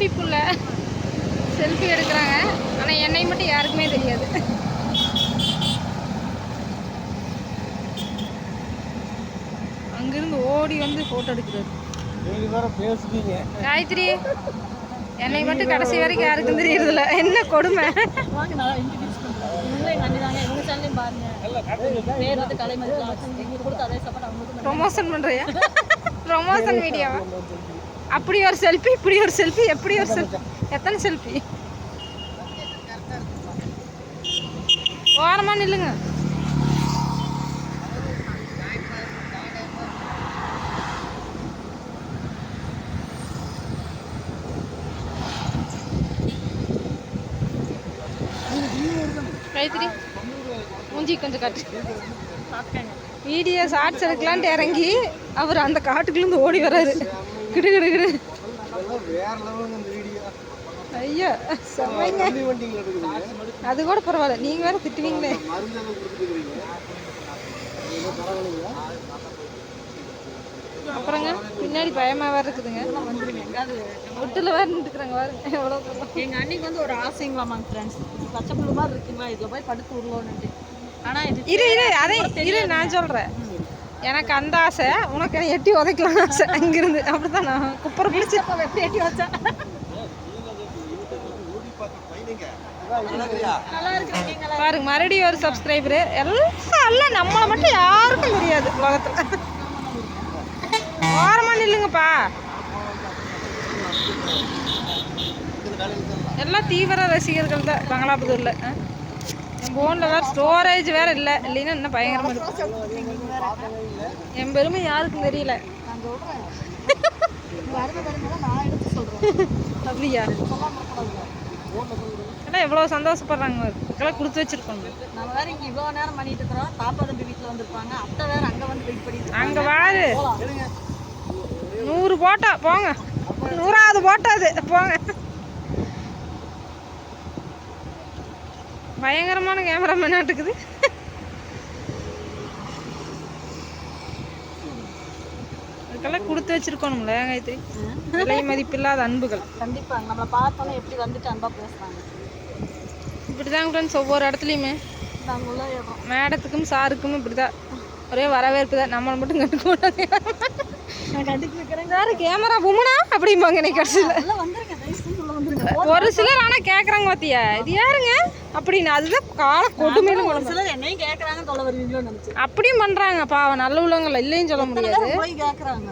Selfie புள்ள selfie எடுக்கிறாங்க. ஆனால் என்னை மட்டும் யாருக்குமே தெரியாது. அங்கிருந்து ஓடி வந்து ஃபோட்டோ எடுக்கிறாரு. காயத்ரி, என்னை மட்டும் கடைசி வரைக்கும் யாருக்கும் தெரியறதில்ல. என்ன கொடுமை. ப்ரொமோஷன் பண்ணுறியா? ப்ரொமோஷன் வீடியோவா? அப்படி ஒரு செல்ஃபி, இப்படி ஒரு செல்ஃபி, எப்படி ஒரு செல்ஃபி, எத்தனை செல்ஃபி? ஓரமாக நில்லுங்க. காயத்ரி, மூஞ்சி கொஞ்சம் காட்டு. வீடியோ ஷார்ட்ஸ் எடுக்கலான்ட்டு இறங்கி அவர் அந்த காட்டுக்குள்ளேருந்து ஓடி வர்றாரு. கிடு கிடு கிடு. ஐயா செம்மைங்க. அது கூட பரவாயில்ல, நீங்கள் வேற திட்டுவீங்களே. அப்புறங்க பின்னாடி பயமாக வேறு இருக்குதுங்க. ஒட்டில் வேறு நின்றுக்குறாங்க வேறு. எவ்வளோ எங்கள் அன்னைக்கு வந்து ஒரு ஆசைங்களாமாங்க ஃப்ரெண்ட்ஸ், பச்சை புல்லு மாதிரி இருக்குங்களா, இதில் போய் படுத்து விடுவோன்னுட்டு. ஆனால் இது அதே இரு, நான் சொல்கிறேன். எனக்கு அந்த ஆசை, உனக்கு என்ன எட்டி உதைக்கலாம் ஆசை அங்கிருந்து. அப்படிதான் நான் குப்பரை பிடிச்சி எப்படி எட்டி வச்சேன். நல்லா இருக்கு. பாருங்க, மறுபடியும் ஒரு சப்ஸ்கிரைபரு. எல்லாம் நம்மளை மட்டும் யாருக்கும் தெரியாது உலகத்தில். ஓரமாக நில்லுங்கப்பா. எல்லாம் தீவிர ரசிகர்கள் தான் பங்களாபுதூரில். என் ஃபோனில் வேறு ஸ்டோரேஜ் வேறு இல்லை, இல்லைன்னா இன்னும் பயங்கரமாக இருக்கும். என் பெருமை யாருக்கும் தெரியல. அப்படியா? எல்லாம் எவ்வளோ சந்தோஷப்படுறாங்க. இதெல்லாம் கொடுத்து வச்சுருக்கோங்க. நம்ம வேற இங்கே இவ்வளோ நேரம் பண்ணிட்டு இருக்கிறோம். பாப்பா தம்பி வீட்டில் வந்துருப்பாங்க. அத்தை வேறு அங்கே வந்து வெயிட் பண்ணிட்டு அங்கே வாரு. 100 போட்டா போங்க. 100வது போட்டா அது போங்க. பயங்கரமான கேமராமேன் நாட்டுக்குது. அதுக்கெல்லாம் கொடுத்து வச்சிருக்கணும்ல காயத்ரி. விலை மதிப்பில்லாத அன்புகள். கண்டிப்பாக நம்மளை பார்த்தோன்னே எப்படி வந்துட்டு அன்பா பேசுகிறாங்க. இப்படிதாங்க ஃப்ரெண்ட்ஸ், ஒவ்வொரு இடத்துலையுமே நாங்கள் மேடத்துக்கும் சாருக்கும் இப்படிதான் ஒரே வரவேற்பு தான். நம்மளை மட்டும் கண்டுக்க மாட்டாங்க. நான் கண்டிப்பாக வைக்கிறேன். யாரு கேமரா பூமனா அப்படிம்பாங்க எனக்கு கடைசியில். ஒரு சிலர் ஆனால் கேட்குறாங்க பார்த்தியா, இது யாருங்க அப்படின்னு. அதுதான் கால கொடுமையிலும் ஒரு சிலர் என்னையும் கேட்குறாங்க, தொலை வருவீங்களோ நினச்சி அப்படியும் பண்ணுறாங்க. பாவம் நல்ல உள்ளவங்கள இல்லைன்னு சொல்ல முடியாது. போய் கேட்குறாங்க.